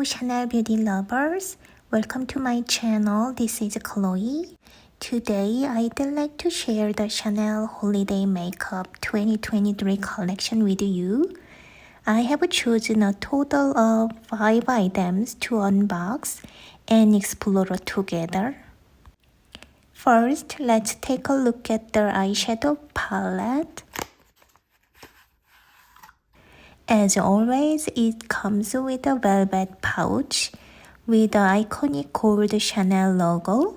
Hello Chanel beauty lovers, welcome to my channel. This is Chloe. Today I'd like to share the Chanel Holiday Makeup 2023 collection with you. I have chosen a total of 5 items to unbox and explore together. First, let's take a look at the eyeshadow palette. As always, it comes with a velvet pouch with the iconic gold Chanel logo.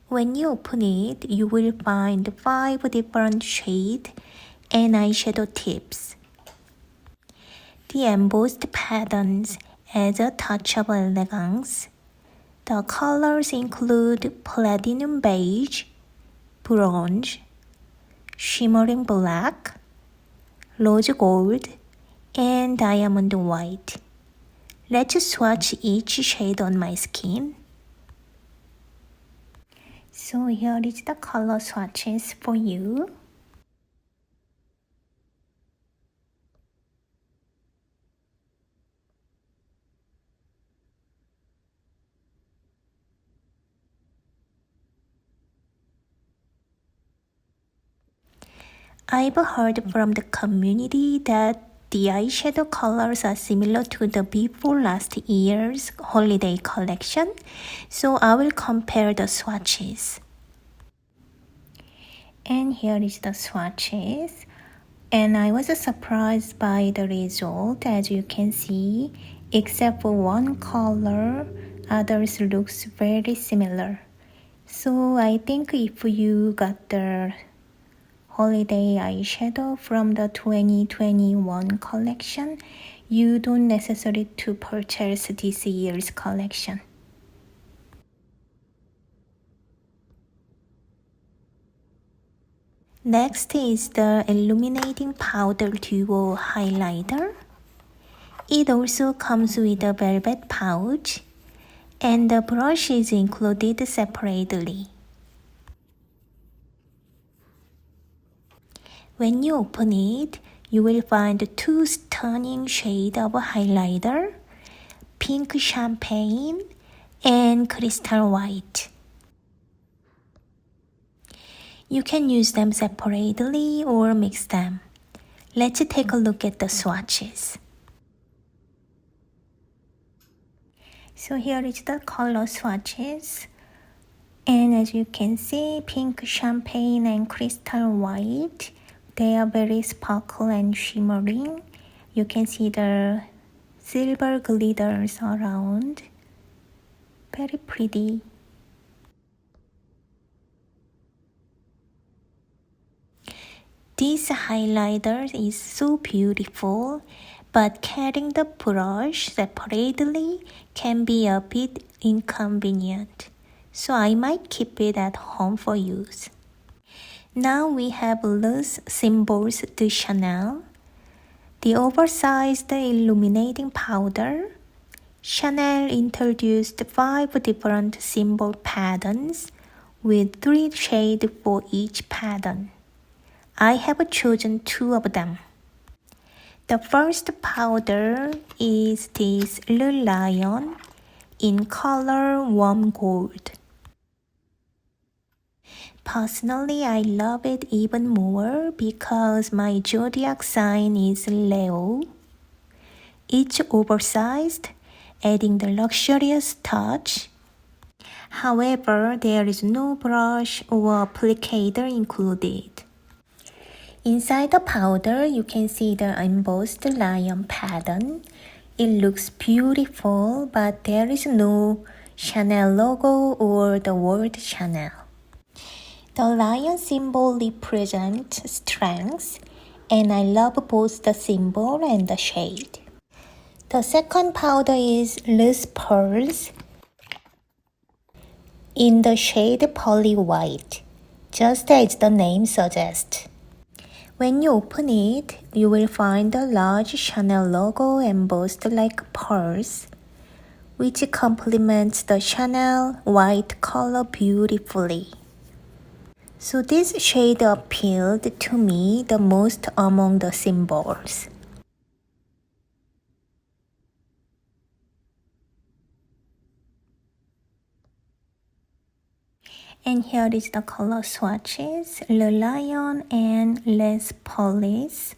When you open it, you will find 5 different shades and eyeshadow tips. The embossed patterns add a touch of elegance. The colors include platinum beige, bronze, shimmering black, rose gold, and diamond white. Let's swatch each shade on my skin. So here is the color swatches for you. I've heard from the community that the eyeshadow colors are similar to the before last year's holiday collection, so I will compare the swatches. And here is the swatches. And I was surprised by the result. As you can see, except for one color, others looks very similar. So I think if you got the holiday eyeshadow from the 2021 collection, you don't necessarily to purchase this year's collection. Next is the Illuminating Powder Duo Highlighter. It also comes with a velvet pouch, and the brush is included separately. When you open it, you will find 2 stunning shades of highlighter, pink champagne and crystal white. You can use them separately or mix them. Let's take a look at the swatches. So here is the color swatches. And as you can see, pink champagne and crystal white, they are very sparkle and shimmering. You can see the silver glitters around. Very pretty. This highlighter is so beautiful, but carrying the brush separately can be a bit inconvenient. So I might keep it at home for use. Now we have Les Symbols de Chanel, the oversized illuminating powder. Chanel introduced 5 different symbol patterns with 3 shades for each pattern. I have chosen 2 of them. The first powder is this Le Lion in color warm gold. Personally, I love it even more because my zodiac sign is Leo. It's oversized, adding the luxurious touch. However, there is no brush or applicator included. Inside the powder, you can see the embossed lion pattern. It looks beautiful, but there is no Chanel logo or the word Chanel. The lion symbol represents strength, and I love both the symbol and the shade. The second powder is Les Pearls in the shade Pearly White, just as the name suggests. When you open it, you will find a large Chanel logo embossed like pearls, which complements the Chanel white color beautifully. So this shade appealed to me the most among the symbols. And here is the color swatches, Le Lion and Les Police.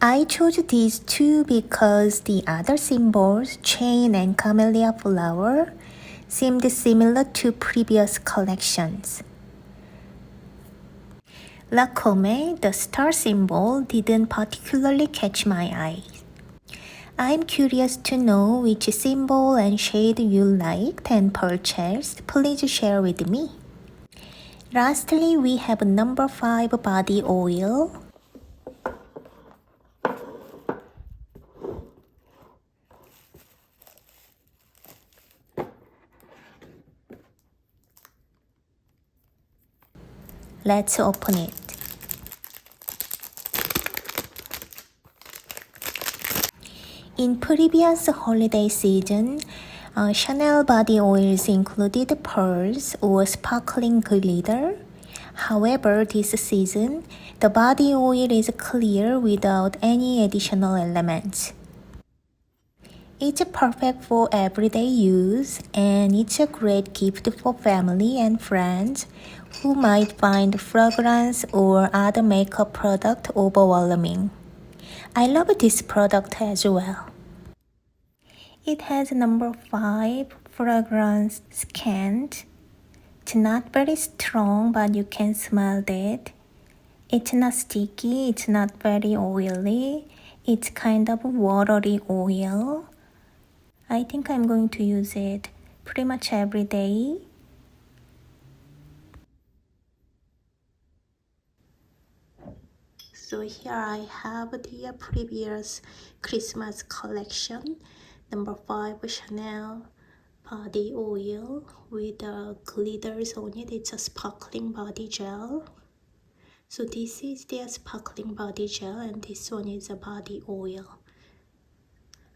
I chose these two because the other symbols, chain and camellia flower, seemed similar to previous collections. Lacome, the star symbol, didn't particularly catch my eye. I'm curious to know which symbol and shade you liked and purchased. Please share with me. Lastly, we have number 5 body oil. Let's open it. In previous holiday season, Chanel body oils included pearls or sparkling glitter. However, this season, the body oil is clear without any additional elements. It's perfect for everyday use, and it's a great gift for family and friends who might find fragrance or other makeup product overwhelming. I love this product as well. It has number 5 fragrance scent. It's not very strong, but you can smell it. It's not sticky, it's not very oily. It's kind of watery oil. I think I'm going to use it pretty much every day. So here I have the previous Christmas collection, number 5 Chanel body oil with glitters on it. It's a sparkling body gel. So this is the sparkling body gel and this one is a body oil.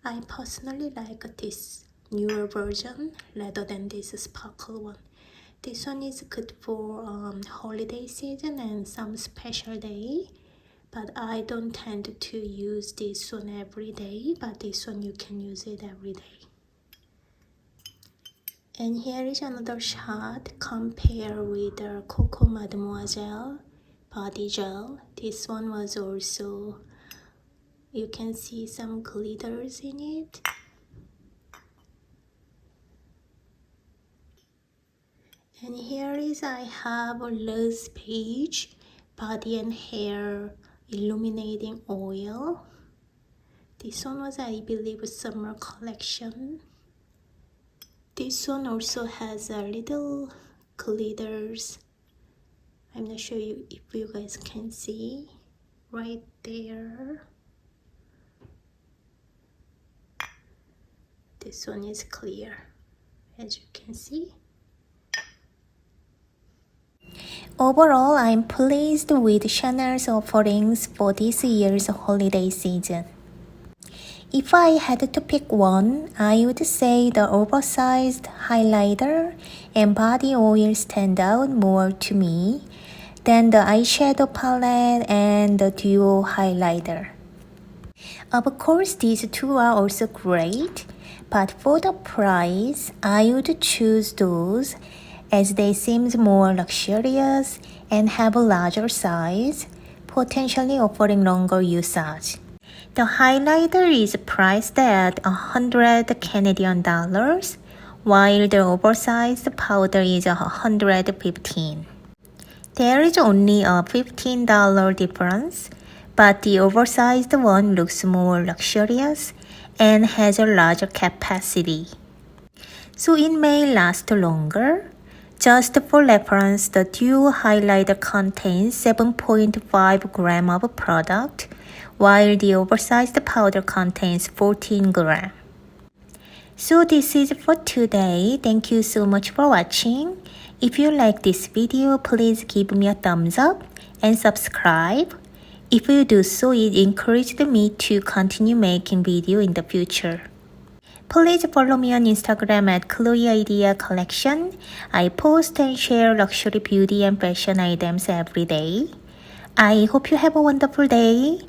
I personally like this newer version rather than this sparkle one. This one is good for holiday season and some special day. But I don't tend to use this one every day, but this one you can use it every day. And here is another shot compare with the Coco Mademoiselle body gel. This one was also, you can see some glitters in it. And here is I have a Luz Page body and hair illuminating oil. This one was, I believe, a summer collection. This one also has a little glitters. I'm not sure if you guys can see right there. This one is clear, as you can see. Overall, I'm pleased with Chanel's offerings for this year's holiday season. If I had to pick one, I would say the oversized highlighter and body oil stand out more to me than the eyeshadow palette and the duo highlighter. Of course, these two are also great, but for the price, I would choose those as they seem more luxurious and have a larger size, potentially offering longer usage. The highlighter is priced at 100 Canadian dollars, while the oversized powder is 115. There is only a $15 difference, but the oversized one looks more luxurious and has a larger capacity. So it may last longer. Just for reference, the duo highlighter contains 7.5 grams of product, while the oversized powder contains 14 grams. So this is for today. Thank you so much for watching. If you like this video, please give me a thumbs up and subscribe. If you do so, it encouraged me to continue making video in the future. Please follow me on Instagram at Chloe Idea Collection. I post and share luxury beauty and fashion items every day. I hope you have a wonderful day.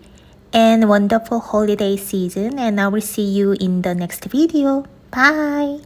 and wonderful holiday season, and I will see you in the next video. Bye!